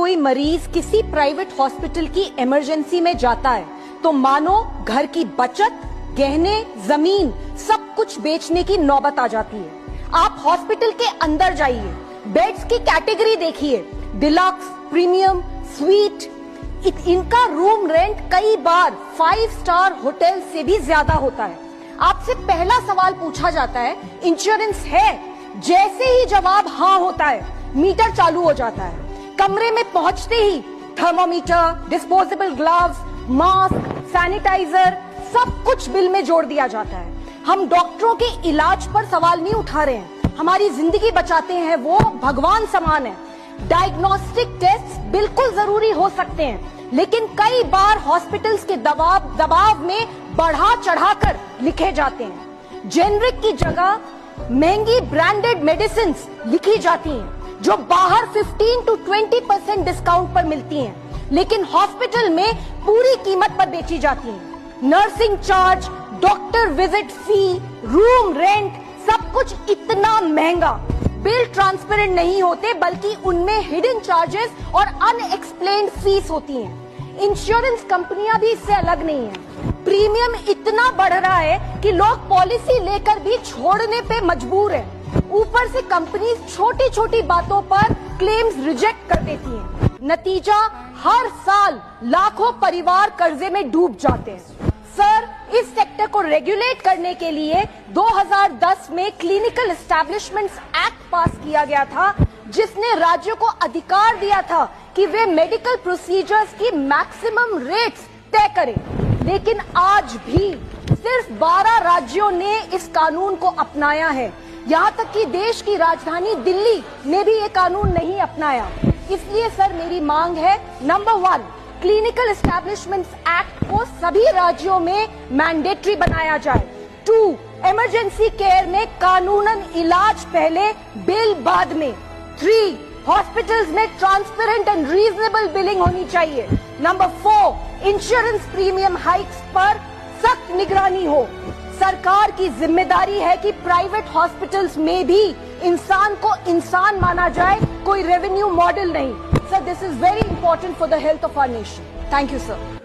कोई मरीज किसी प्राइवेट हॉस्पिटल की इमरजेंसी में जाता है तो मानो घर की बचत, गहने, जमीन सब कुछ बेचने की नौबत आ जाती है। आप हॉस्पिटल के अंदर जाइए, बेड्स की कैटेगरी देखिए, डिलक्स, प्रीमियम, स्वीट, इनका रूम रेंट कई बार 5 स्टार होटल से भी ज्यादा होता है। आपसे पहला सवाल पूछा जाता है, इंश्योरेंस है? जैसे ही जवाब हाँ होता है, मीटर चालू हो जाता है। कमरे में पहुंचते ही thermometer, disposable gloves, mask, sanitizer सब कुछ बिल में जोड़ दिया जाता है। हम डॉक्टरों के इलाज पर सवाल नहीं उठा रहे हैं, हमारी जिंदगी बचाते हैं, वो भगवान समान है। डायग्नोस्टिक टेस्ट बिल्कुल जरूरी हो सकते हैं, लेकिन कई बार हॉस्पिटल्स के दबाव में बढ़ा चढ़ाकर लिखे जाते हैं। जेनरिक की जगह महंगी ब्रांडेड मेडिसिन लिखी जाती हैं, जो बाहर 15 to 20% डिस्काउंट पर मिलती हैं, लेकिन हॉस्पिटल में पूरी कीमत पर बेची जाती हैं। नर्सिंग चार्ज, डॉक्टर विजिट फी, रूम रेंट, सब कुछ इतना महंगा। बिल ट्रांसपेरेंट नहीं होते, बल्कि उनमें हिडन चार्जेस और अनएक्सप्लेन्ड फीस होती हैं। इंश्योरेंस कंपनियां भी इससे अलग नहीं हैं। प्रीमियम इतना बढ़ रहा है कि लोग पॉलिसी लेकर भी छोड़ने पे मजबूर हैं। ऊपर से कंपनी छोटी छोटी बातों पर क्लेम्स रिजेक्ट कर देती हैं। नतीजा, हर साल लाखों परिवार कर्जे में डूब जाते हैं। सर, इस सेक्टर को रेगुलेट करने के लिए 2010 में क्लिनिकल एस्टैब्लिशमेंट्स एक्ट पास किया गया था, जिसने राज्यों को अधिकार दिया था कि वे मेडिकल प्रोसीजर्स की मैक्सिमम रेट्स तय करें। लेकिन आज भी सिर्फ 12 राज्यों ने इस कानून को अपनाया है। यहाँ तक कि देश की राजधानी दिल्ली ने भी ये कानून नहीं अपनाया। इसलिए सर, मेरी मांग है, नंबर 1, क्लिनिकल एस्टैब्लिशमेंट्स एक्ट को सभी राज्यों में मैंडेटरी बनाया जाए। 2, इमरजेंसी केयर में कानूनन इलाज पहले, बिल बाद में। 3, हॉस्पिटल्स में ट्रांसपेरेंट एंड रीजनेबल बिलिंग होनी चाहिए। नंबर 4, इंश्योरेंस प्रीमियम हाइक्स पर सख्त निगरानी हो। सरकार की जिम्मेदारी है कि प्राइवेट हॉस्पिटल्स में भी इंसान को इंसान माना जाए, कोई रेवेन्यू मॉडल नहीं। Sir, this is very important for the health of our nation. Thank you sir.